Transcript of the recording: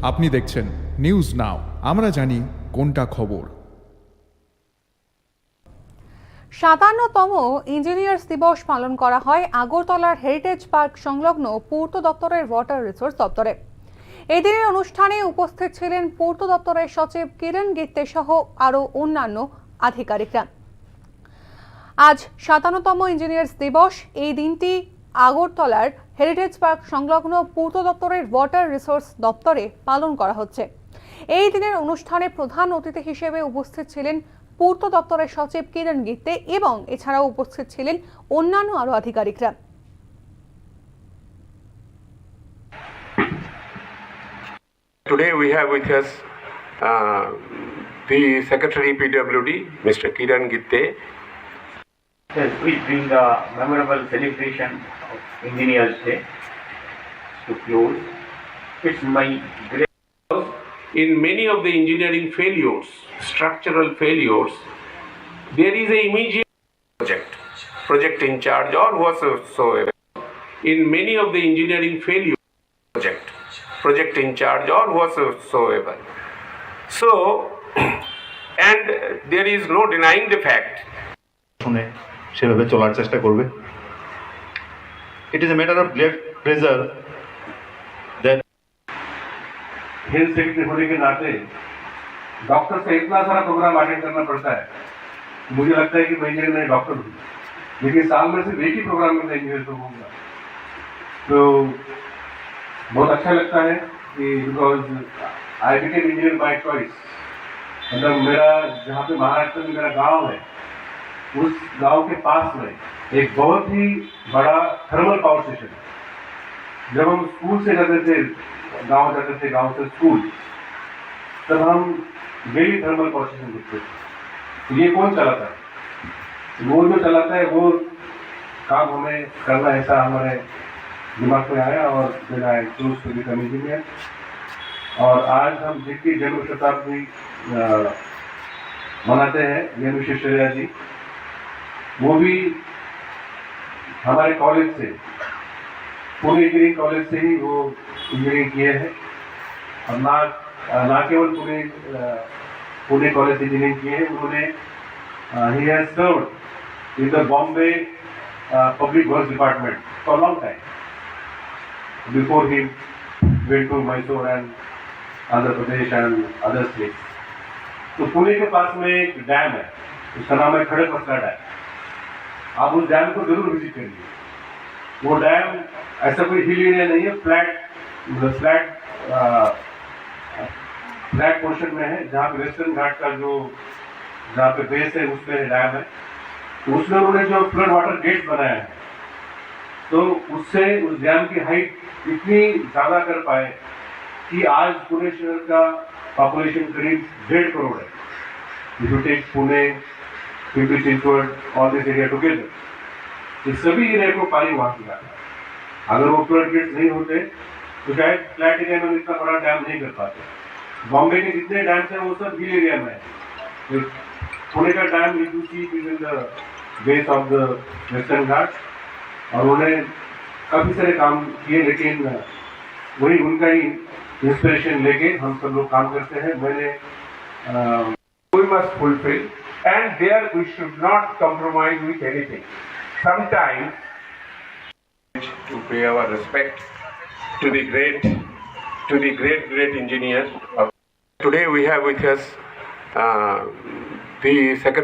আপনি দেখছেন news now, আমরা জানি কোনটা খবর। ৫৭তম ইঞ্জিনিয়ার্স দিবস পালন করা হয় আগরতলার হেরিটেজ পার্ক সংলগ্ন পূর্ত দপ্তরের ওয়াটার রিসোর্স দপ্তরে। এই দিনের অনুষ্ঠানে উপস্থিত ছিলেন পূর্ত দপ্তরের সচিব কিরণ গিত্তে সহ আরও অন্যান্য আধিকারিকরা। আজ ৫৭তম ইঞ্জিনিয়ার্স দিবস। এই দিনটি আগরতলার হেরিটেজ পার্ক সংলগ্ন পূর্ত দপ্তরের ওয়াটার রিসোর্স দপ্তরে পালন করা হচ্ছে। এই দিনের অনুষ্ঠানে প্রধান অতিথি হিসেবে উপস্থিত ছিলেন পূর্ত দপ্তরের সচিব কিরণ গিত্তে এবং এছাড়াও উপস্থিত ছিলেন অন্যান্য আরও আধিকারিকরা। Today we have with us the Secretary PWD, Mr. Kiran Gitte. Yes, we bring the memorable celebration of Engineers Day to close. It's my great. In many of the engineering failures, structural failures, there is an immediate project in charge or whatsoever. In many of the engineering failures, project in charge or whatsoever. So, and there is no denying the fact. সেভাবে চলার চেষ্টা করবে। It is a matter of great pleasure that health secretary होने के नाते doctor से इतना सारा प्रोग्राम अटेंड करना पड़ता है, मुझे लगता है कि मैं इंजीनियर नहीं डॉक्टर हूँ, लेकिन साल में सिर्फ एक ही प्रोग्राम में इंजीनियर तो होऊंगा। तो बहुत अच्छा लगता है कि because I became engineer by choice. मतलब मेरा जहाँ पे महाराष्ट्र में मेरा गांव है, उस गांव के पास में एक बहुत ही बड़ा थर्मल पावर स्टेशन है। जब हम स्कूल से जाते थे, गांव जाते थे, गांव से स्कूल, तब हम डेली थर्मल पावर स्टेशन देखते थे। ये कौन चलाता है? वो जो चलाता है वो काम हमें करना, ऐसा हमारे दिमाग में आया और फिर I choose to become engineer. और आज हम जिनकी जन्म शताब्दी मनाते हैं, एम विश्वेश्वरैया जी, वो भी हमारे कॉलेज से, पुणे इंजीनियरिंग कॉलेज से ही वो इंजीनियरिंग किए हैं। और ना केवल पुणे कॉलेज से इंजीनियरिंग किए हैं, उन्होंने ही has served in the Bombay public works department for long time before he went to Mysore and Andhra Pradesh and other states. तो पुणे के पास में एक डैम है, उसका नाम है खड़गपुर डैम। आप उस डैम को जरूर विजिट करिए। वो डैम ऐसा कोई हिल एरिया नहीं है, फ्लैट पोर्शन में है, जहाँ पे वेस्टर्न घाट का जहाँ पे बेस है उसमें डैम है। तो उसमें उन्होंने जो फ्लड वाटर गेट बनाया है, तो उससे उस डैम की हाइट इतनी ज्यादा कर पाए कि आज पुणे शहर का पॉपुलेशन करीब 1.5 करोड़ है। If you take Pune, Pimpri Chinchwad, all this area together, ये सभी एरिया को पानी वहां से जाता है। अगर वो फ्लड गेट्स नहीं होते तो शायद फ्लैट एरिया में इतना बड़ा डैम नहीं कर पाते। बॉम्बे के जितने डैम्स हैं वो सब हिल एरिया में है। पुणे का dam is in the base of the western Ghat, और उन्होंने काफी सारे काम किए, लेकिन वही उनका ही इंस्पिरेशन लेके हम सब लोग काम करते हैं। मैंने We must fulfill, and there we should not compromise with anything. Sometimes to pay our respect to the great engineers. Today we have with us the Secretary